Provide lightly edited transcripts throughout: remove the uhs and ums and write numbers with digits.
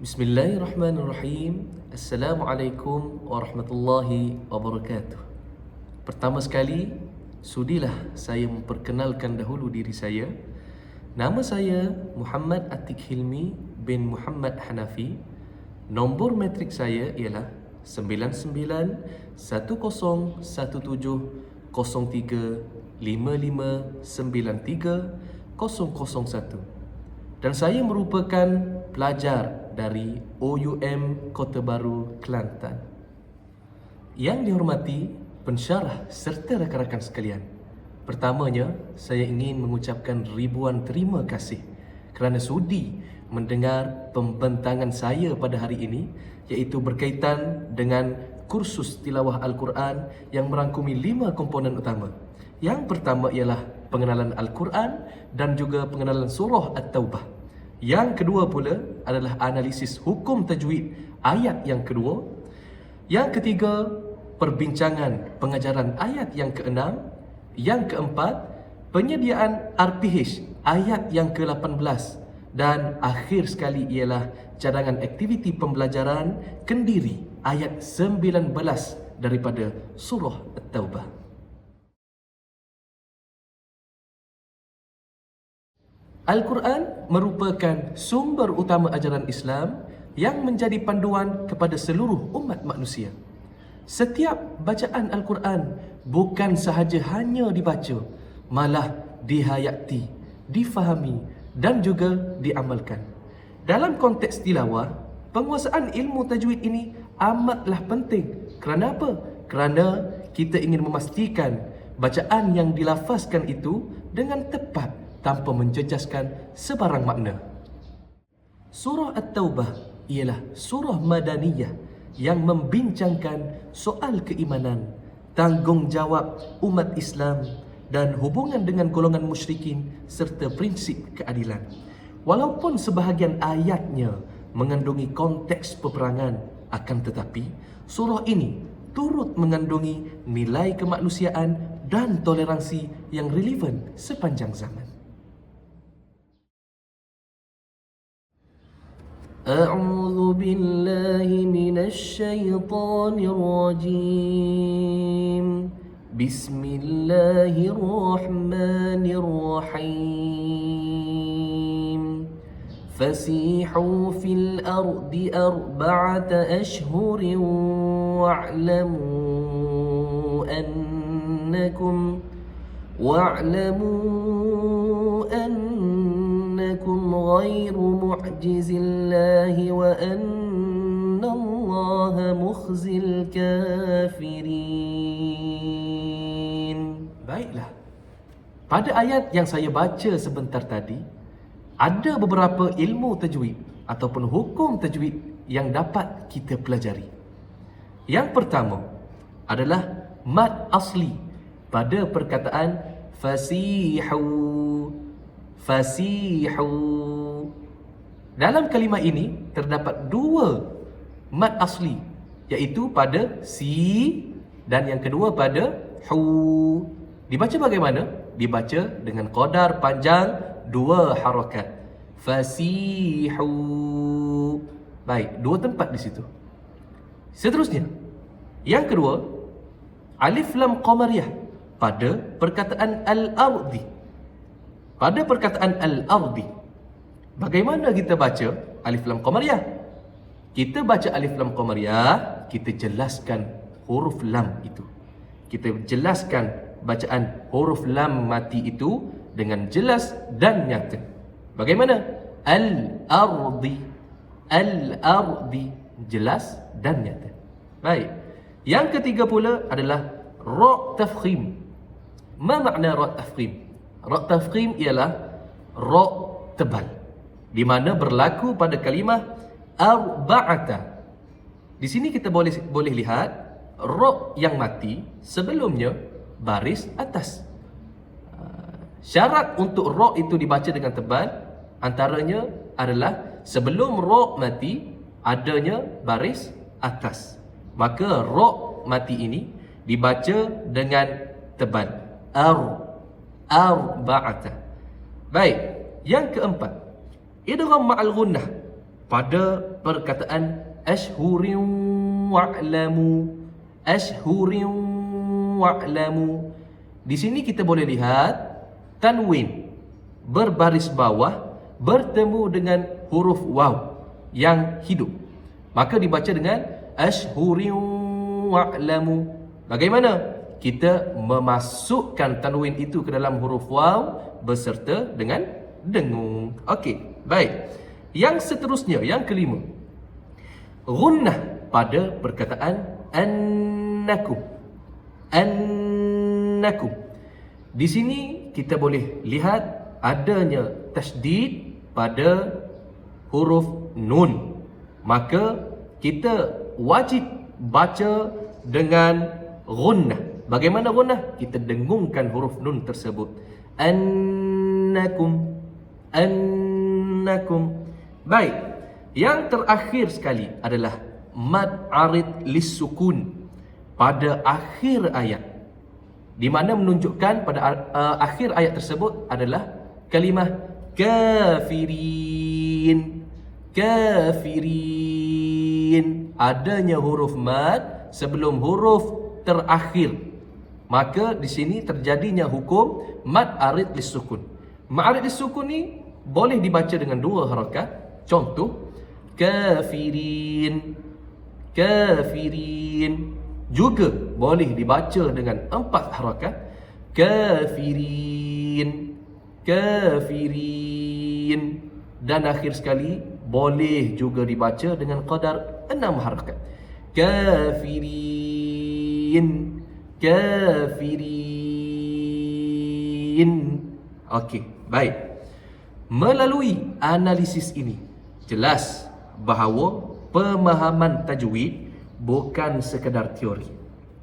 Bismillahirrahmanirrahim. Assalamualaikum warahmatullahi wabarakatuh. Pertama sekali, sudilah saya memperkenalkan dahulu diri saya. Nama saya Muhammad Atiq Hilmi bin Muhammad Hanafi. Nombor matrik saya ialah 99101035593001. Dan saya merupakan pelajar dari OUM Kota Baru, Kelantan. Yang dihormati pensyarah serta rakan-rakan sekalian, pertamanya saya ingin mengucapkan ribuan terima kasih kerana sudi mendengar pembentangan saya pada hari ini, iaitu berkaitan dengan kursus tilawah Al-Quran yang merangkumi 5 komponen utama. Yang pertama ialah pengenalan Al-Quran dan juga pengenalan surah At-Taubah. Yang kedua pula adalah analisis hukum tajwid ayat yang kedua. Yang ketiga, perbincangan pengajaran ayat yang keenam. Yang keempat, penyediaan RPH ayat yang ke-18. Dan akhir sekali ialah cadangan aktiviti pembelajaran kendiri ayat 19 daripada surah At-Taubah. Al-Quran merupakan sumber utama ajaran Islam yang menjadi panduan kepada seluruh umat manusia. Setiap bacaan Al-Quran bukan sahaja hanya dibaca, malah dihayati, difahami dan juga diamalkan. Dalam konteks tilawah, penguasaan ilmu tajwid ini amatlah penting. Kerana apa? Kerana kita ingin memastikan bacaan yang dilafazkan itu dengan tepat tanpa menjejaskan sebarang makna. Surah At-Taubah ialah surah Madaniyah yang membincangkan soal keimanan, tanggungjawab umat Islam dan hubungan dengan golongan musyrikin serta prinsip keadilan. Walaupun sebahagian ayatnya mengandungi konteks peperangan, akan tetapi surah ini turut mengandungi nilai kemanusiaan dan toleransi yang relevan sepanjang zaman. أعوذ بالله من الشيطان الرجيم بسم الله الرحمن الرحيم فسيحوا في الأرض 4 أشهر واعلموا أنكم غير معجز الله وأن الله مخزي الكافرين. Baiklah. Pada ayat yang saya baca sebentar tadi, ada beberapa ilmu tajwid ataupun hukum tajwid yang dapat kita pelajari. Yang pertama adalah mad asli pada perkataan fasihu. Dalam kalimah ini terdapat 2 mad asli, iaitu pada si dan yang kedua pada hu. Dibaca bagaimana? Dibaca dengan qadar panjang 2 harakat. Fasihu. Baik, 2 tempat di situ. Seterusnya, yang kedua, alif lam qamariyah pada perkataan al-ardi. Pada perkataan al-ardi, bagaimana kita baca alif lam qamariyah? Kita baca alif lam qamariyah, kita jelaskan huruf lam itu. Kita jelaskan bacaan huruf lam mati itu dengan jelas dan nyata. Bagaimana? Al-ardi. Al-ardi, jelas dan nyata. Baik. Yang ketiga pula adalah ra' tafkhim. Ma makna ra' tafkhim? Ra' tafkhim ialah ra' tebal, di mana berlaku pada kalimah arba'ata. Di sini kita boleh lihat ra' yang mati sebelumnya baris atas. Syarat untuk ra' itu dibaca dengan tebal antaranya adalah sebelum ra' mati adanya baris atas. Maka ra' mati ini dibaca dengan tebal. Arba'ata. Baik, yang keempat, idgham ma'al gunnah pada perkataan ashhurin wa'lamu. Ashhurin wa'lamu. Di sini kita boleh lihat tanwin berbaris bawah bertemu dengan huruf waw yang hidup. Maka dibaca dengan ashhurin wa'lamu. Bagaimana? Kita memasukkan tanwin itu ke dalam huruf waw beserta dengan dengung. Okey, baik. Yang seterusnya, yang kelima, gunnah pada perkataan annakum. Annakum. Di sini kita boleh lihat adanya tasdid pada huruf nun. Maka kita wajib baca dengan gunnah. Bagaimana gunnah? Kita dengungkan huruf nun tersebut. Annakum. Annakum. Baik. Yang terakhir sekali adalah mad arid lis-sukun pada akhir ayat, di mana menunjukkan pada akhir ayat tersebut adalah kalimah kafirin. Kafirin. Adanya huruf mad sebelum huruf terakhir. Maka di sini terjadinya hukum mad arid lis-sukun. Mad arid lis-sukun ni boleh dibaca dengan dua harakat. Contoh, kafirin. Kafirin. Juga boleh dibaca dengan 4 harakat. Kafirin. Kafirin. Dan akhir sekali boleh juga dibaca dengan qadar 6 harakat. Kafirin. Kafirin. Okey, baik. Melalui analisis ini, jelas bahawa pemahaman tajwid bukan sekadar teori,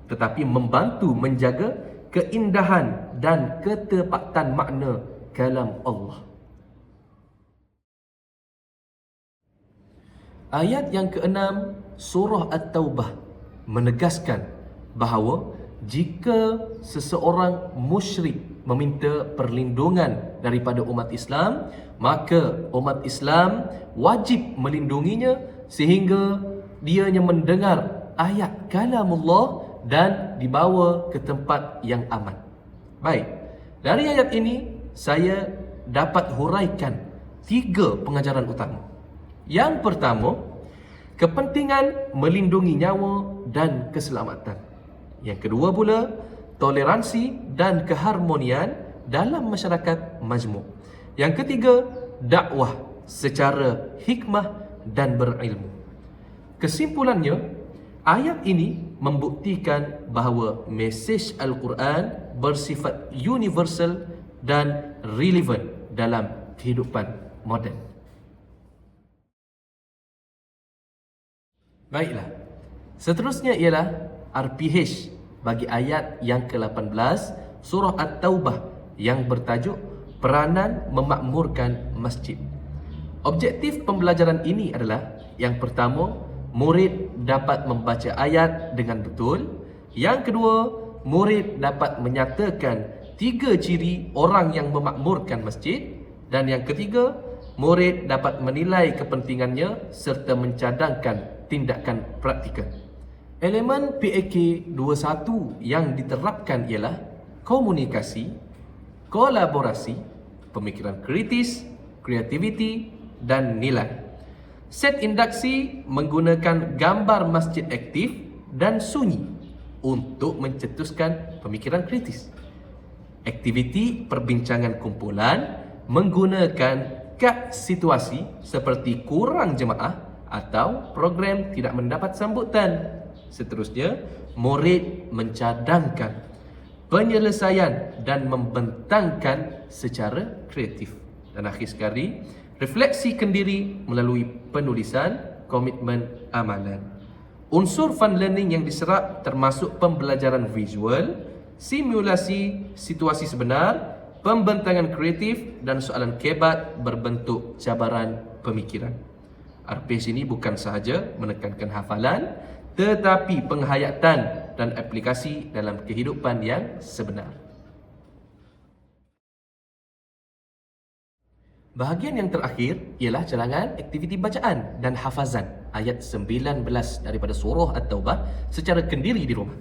tetapi membantu menjaga keindahan dan ketepatan makna kalam Allah. Ayat yang ke-6 surah At-Taubah menegaskan bahawa jika seseorang musyrik meminta perlindungan daripada umat Islam, maka umat Islam wajib melindunginya sehingga dianya mendengar ayat kalamullah dan dibawa ke tempat yang aman. Baik, dari ayat ini saya dapat huraikan 3 pengajaran utama. Yang pertama, kepentingan melindungi nyawa dan keselamatan. Yang kedua pula, toleransi dan keharmonian dalam masyarakat majmuk. Yang ketiga, dakwah secara hikmah dan berilmu. Kesimpulannya, ayat ini membuktikan bahawa mesej Al-Quran bersifat universal dan relevan dalam kehidupan moden. Baiklah, seterusnya ialah RPH bagi ayat yang ke-18 surah At-Taubah yang bertajuk peranan memakmurkan masjid. Objektif pembelajaran ini adalah, yang pertama, murid dapat membaca ayat dengan betul. Yang kedua, murid dapat menyatakan 3 ciri orang yang memakmurkan masjid. Dan yang ketiga, murid dapat menilai kepentingannya serta mencadangkan tindakan praktikal. Elemen PAK 21 yang diterapkan ialah komunikasi, kolaborasi, pemikiran kritis, kreativiti dan nilai. Set induksi menggunakan gambar masjid aktif dan sunyi untuk mencetuskan pemikiran kritis. Aktiviti perbincangan kumpulan menggunakan kad situasi seperti kurang jemaah atau program tidak mendapat sambutan. Seterusnya, murid mencadangkan penyelesaian dan membentangkan secara kreatif. Dan akhir sekali, refleksikan diri melalui penulisan, komitmen, amalan. Unsur fun learning yang diserap termasuk pembelajaran visual, simulasi situasi sebenar, pembentangan kreatif dan soalan kebat berbentuk cabaran pemikiran. RPH ini bukan sahaja menekankan hafalan, tetapi penghayatan dan aplikasi dalam kehidupan yang sebenar. Bahagian yang terakhir ialah cadangan aktiviti bacaan dan hafazan ayat 19 daripada surah At-Taubah secara kendiri di rumah.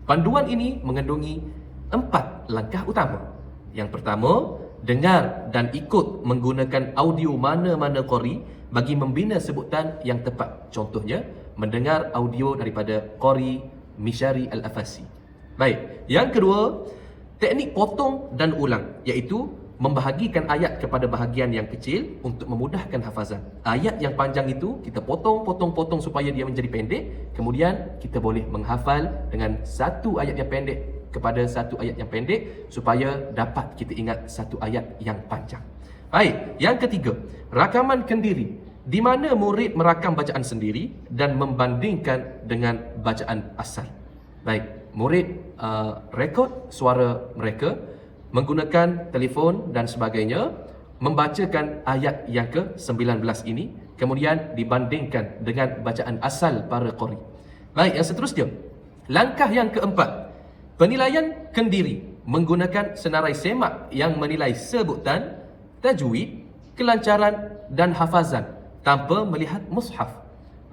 Panduan ini mengandungi 4 langkah utama. Yang pertama, dengar dan ikut menggunakan audio mana-mana qari bagi membina sebutan yang tepat. Contohnya, mendengar audio daripada Qari Mishari Al-Afasi. Baik, yang kedua, teknik potong dan ulang, iaitu membahagikan ayat kepada bahagian yang kecil untuk memudahkan hafazan. Ayat yang panjang itu kita potong supaya dia menjadi pendek. Kemudian kita boleh menghafal dengan satu ayat yang pendek kepada satu ayat yang pendek supaya dapat kita ingat satu ayat yang panjang. Baik, yang ketiga, rakaman kendiri, di mana murid merakam bacaan sendiri dan membandingkan dengan bacaan asal. Baik, murid rekod suara mereka menggunakan telefon dan sebagainya, membacakan ayat yang ke-19 ini, kemudian dibandingkan dengan bacaan asal para qari. Baik, yang seterusnya, langkah yang keempat, penilaian kendiri menggunakan senarai semak yang menilai sebutan, tajwid, kelancaran dan hafazan tanpa melihat mushaf.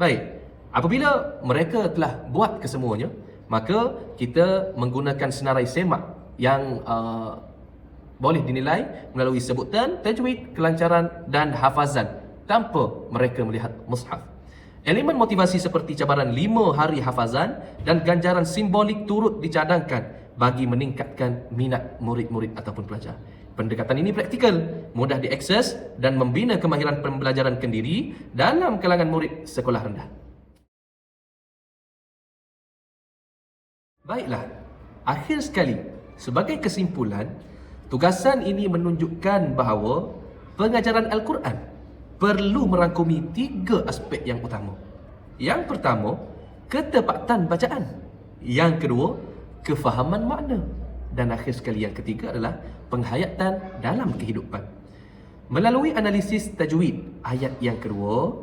Baik, apabila mereka telah buat kesemuanya, maka kita menggunakan senarai semak yang boleh dinilai melalui sebutan, tajwid, kelancaran dan hafazan tanpa mereka melihat mushaf. Elemen motivasi seperti cabaran 5 hari hafazan dan ganjaran simbolik turut dicadangkan bagi meningkatkan minat murid-murid ataupun pelajar. Pendekatan ini praktikal, mudah diakses dan membina kemahiran pembelajaran kendiri dalam kalangan murid sekolah rendah. Baiklah, akhir sekali, sebagai kesimpulan, tugasan ini menunjukkan bahawa pengajaran Al-Quran perlu merangkumi 3 aspek yang utama. Yang pertama, ketepatan bacaan. Yang kedua, kefahaman makna. Dan akhir sekali yang ketiga adalah penghayatan dalam kehidupan. Melalui analisis tajwid ayat yang kedua,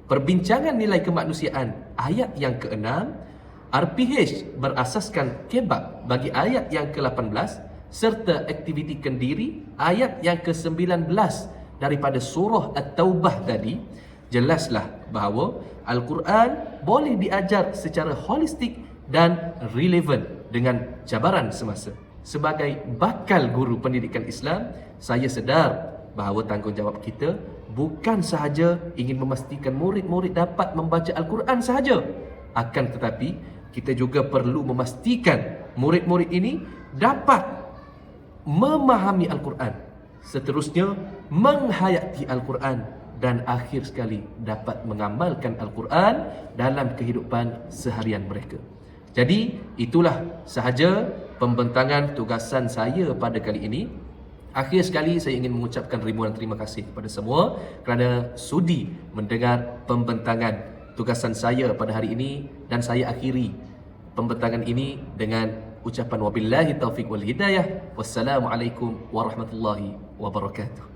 perbincangan nilai kemanusiaan ayat yang ke-6, RPH berasaskan kebab bagi ayat yang ke-18, serta aktiviti kendiri ayat yang ke-19 daripada surah At-Taubah tadi, jelaslah bahawa Al-Quran boleh diajar secara holistik dan relevan dengan cabaran semasa. Sebagai bakal guru pendidikan Islam, saya sedar bahawa tanggungjawab kita bukan sahaja ingin memastikan murid-murid dapat membaca Al-Quran sahaja, akan tetapi kita juga perlu memastikan murid-murid ini dapat memahami Al-Quran, seterusnya menghayati Al-Quran, dan akhir sekali dapat mengamalkan Al-Quran dalam kehidupan seharian mereka. Jadi itulah sahaja pembentangan tugasan saya pada kali ini. Akhir sekali saya ingin mengucapkan ribuan terima kasih kepada semua kerana sudi mendengar pembentangan tugasan saya pada hari ini, dan saya akhiri pembentangan ini dengan ucapan wabillahi taufiq wal hidayah. Wassalamualaikum warahmatullahi wabarakatuh.